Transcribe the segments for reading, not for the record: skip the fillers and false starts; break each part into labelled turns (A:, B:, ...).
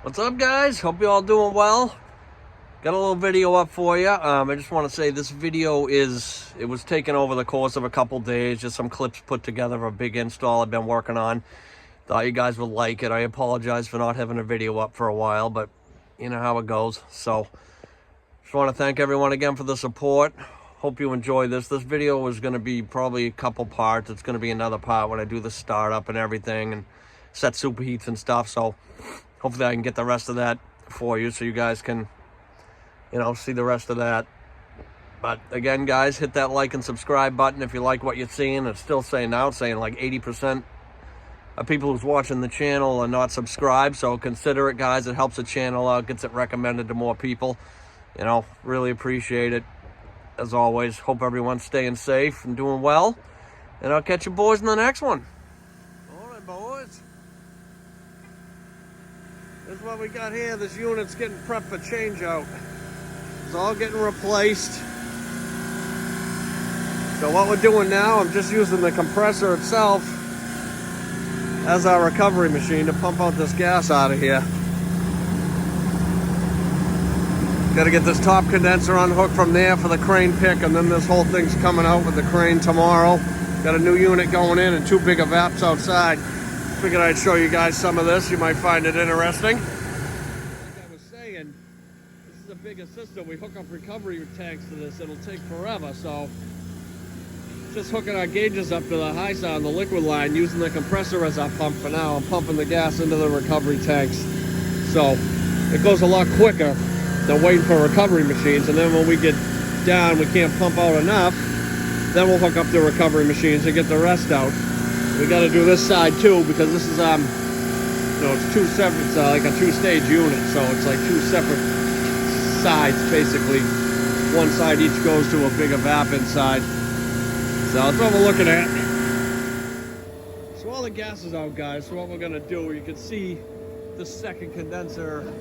A: What's up, guys? Hope you all doing well. Got a little video up for you. I just want to say this video it was taken over the course of a couple days, just some clips put together of a big install I've been working on. Thought you guys would like it. I apologize for not having a video up for a while, but you know how it goes. So just want to thank everyone again for the support. Hope you enjoy this. This video is going to be probably a couple parts. It's going to be another part when I do the startup and everything and set superheats and stuff. So hopefully I can get the rest of that for you so you guys can, see the rest of that. But again, guys, hit that like and subscribe button if you like what you're seeing. It's still saying like 80% of people who's watching the channel are not subscribed. So consider it, guys. It helps the channel out, gets it recommended to more people. Really appreciate it. As always, hope everyone's staying safe and doing well. And I'll catch you boys in the next one. Morning, boys. This is what we got here. This unit's getting prepped for change out. It's all getting replaced. So what we're doing now, I'm just using the compressor itself as our recovery machine to pump out this gas out of here. Got to get this top condenser unhooked from there for the crane pick, and then this whole thing's coming out with the crane tomorrow. Got a new unit going in and two big Hvacs outside. Figured I'd show you guys some of this. You might find it interesting. Like I was saying, this is a bigger system. We hook up recovery tanks to this. It'll take forever, so just hooking our gauges up to the high side on the liquid line, using the compressor as our pump for now. I'm pumping the gas into the recovery tanks. So it goes a lot quicker than waiting for recovery machines. And then when we get down, we can't pump out enough, then we'll hook up the recovery machines and get the rest out. We got to do this side too, because this is it's two separate, it's like a two-stage unit, so it's like two separate sides basically. One side each goes to a big Hvac inside. So that's what we're looking at. So all the gas is out, guys. So what we're gonna do, you can see the second condenser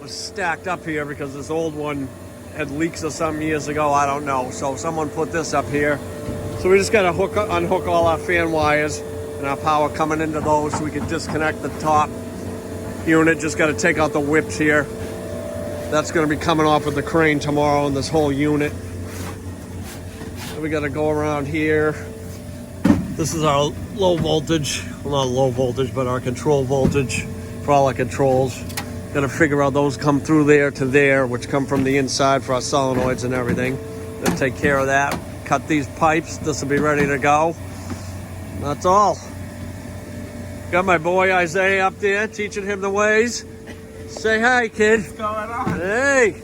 A: was stacked up here because this old one had leaks or some years ago, I don't know. So someone put this up here. So we just gotta unhook all our fan wires and our power coming into those so we can disconnect the top unit. Just gotta take out the whips here. That's gonna be coming off with the crane tomorrow in this whole unit. So we gotta go around here. This is our low voltage, well, not low voltage, but our control voltage for all our controls. Got to figure out those come through there to there, which come from the inside for our solenoids and everything. Then take care of that. Cut these pipes. This will be ready to go. That's all. Got my boy Isaiah up there, teaching him the ways. Say hi, kid.
B: What's going on?
A: Hey.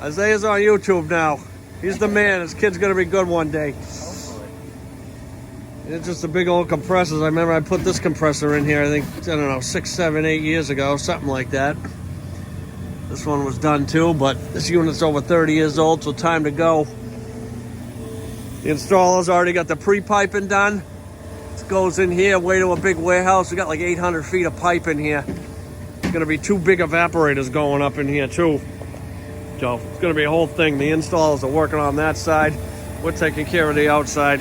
A: Isaiah's on YouTube now. He's the man. His kid's going to be good one day. It's just a big old compressor. I remember I put this compressor in here, I don't know, 6, 7, 8 years ago, something like that. This one was done too, but this unit's over 30 years old, so time to go. The installer's already got the pre-piping done. This goes in here, way to a big warehouse. We got like 800 feet of pipe in here. There's gonna be two big evaporators going up in here too. So it's gonna be a whole thing. The installers are working on that side. We're taking care of the outside.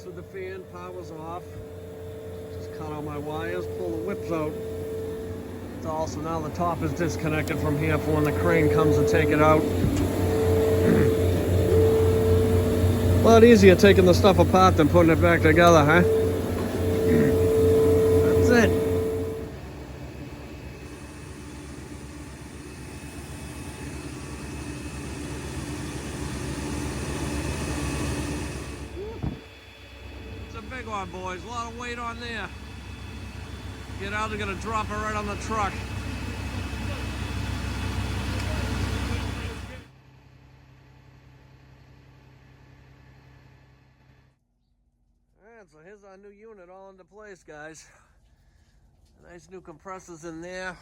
A: With the fan, power's off. Just cut all my wires, pull the whips out. It's all, so now the top is disconnected from here for when the crane comes to take it out. A lot easier taking the stuff apart than putting it back together, huh? That's it. Big one, boys. A lot of weight on there. Get out, they're gonna drop it right on the truck. Alright, so here's our new unit all into place, guys. Nice new compressors in there.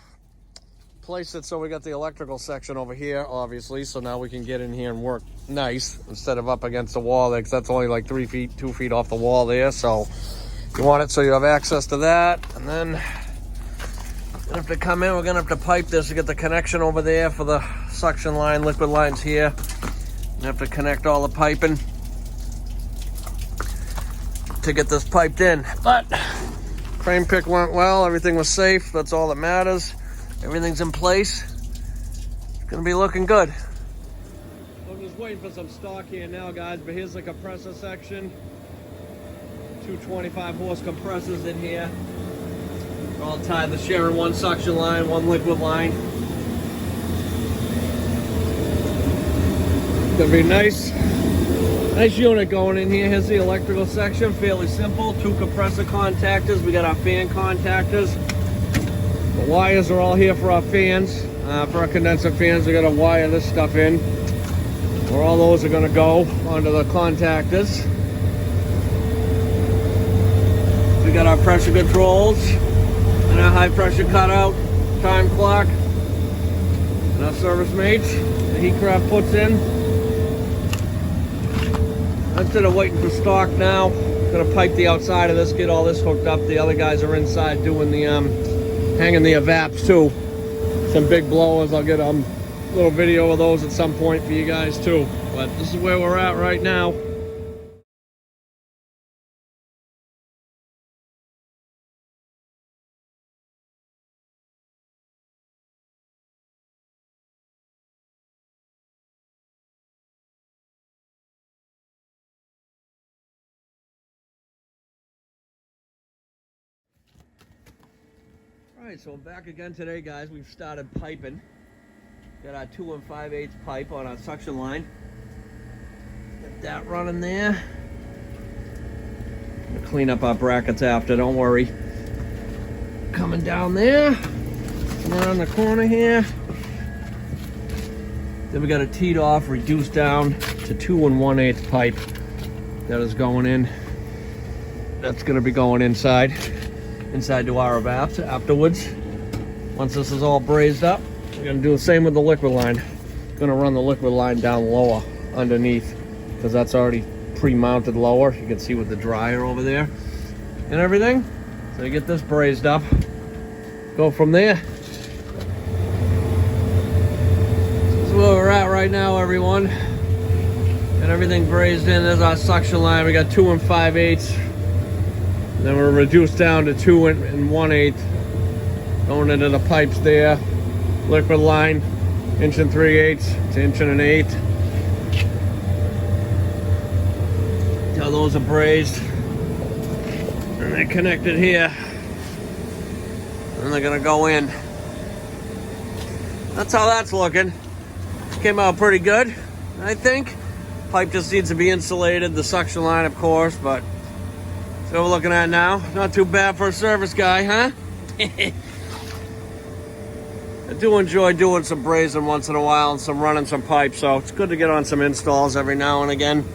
A: Place it so we got the electrical section over here, obviously, so now we can get in here and work nice instead of up against the wall there, because that's only like 3 feet, 2 feet off the wall there. So you want it so you have access to that. And then Gonna have to come in, we're gonna have to pipe this to get the connection over there for the suction line, liquid lines here. Gonna have to connect all the piping to get this piped in. But crane pick went well, everything was safe, that's all that matters. Everything's in place. It's gonna be looking good. I'm just waiting for some stock here now, guys, but here's the compressor section. 225 horse compressors in here. They're all tied to sharing one suction line, one liquid line. Gonna be nice unit going in here. Here's the electrical section, fairly simple. 2 compressor contactors. We got our fan contactors. The wires are all here for our fans. For our condenser fans, we gotta wire this stuff in. Where all those are gonna go onto the contactors. We got our pressure controls and our high pressure cutout, time clock, and our service mates. The heat craft puts in. Instead of waiting for stock now, gonna pipe the outside of this, get all this hooked up. The other guys are inside doing the hanging the Hvacs too. Some big blowers. I'll get a little video of those at some point for you guys too. But this is where we're at right now. Alright, so I'm back again today, guys. We've started piping. Got our 2 5/8 pipe on our suction line. Get that running there. Gonna clean up our brackets after, don't worry. Coming down there. Around the corner here. Then we got a teed off, reduced down to 2 1/8 pipe that is going in. That's gonna be going inside to our Hvacs afterwards. Once this is all brazed up, we're gonna do the same with the liquid line. Gonna run the liquid line down lower underneath because that's already pre-mounted lower. You can see with the dryer over there and everything. So you get this brazed up, go from there. This is where we're at right now, everyone. Got everything brazed in. There's our suction line. We got 2 5/8. Then we're reduced down to 2 1/8, going into the pipes there. Liquid line, 1 3/8 to 1 1/8. Now those are brazed, and they're connected here, and they're gonna go in. That's how that's looking. Came out pretty good, I think. Pipe just needs to be insulated, the suction line, of course, but. So we're looking at now. Not too bad for a service guy, huh? I do enjoy doing some brazing once in a while and some running some pipes, so it's good to get on some installs every now and again.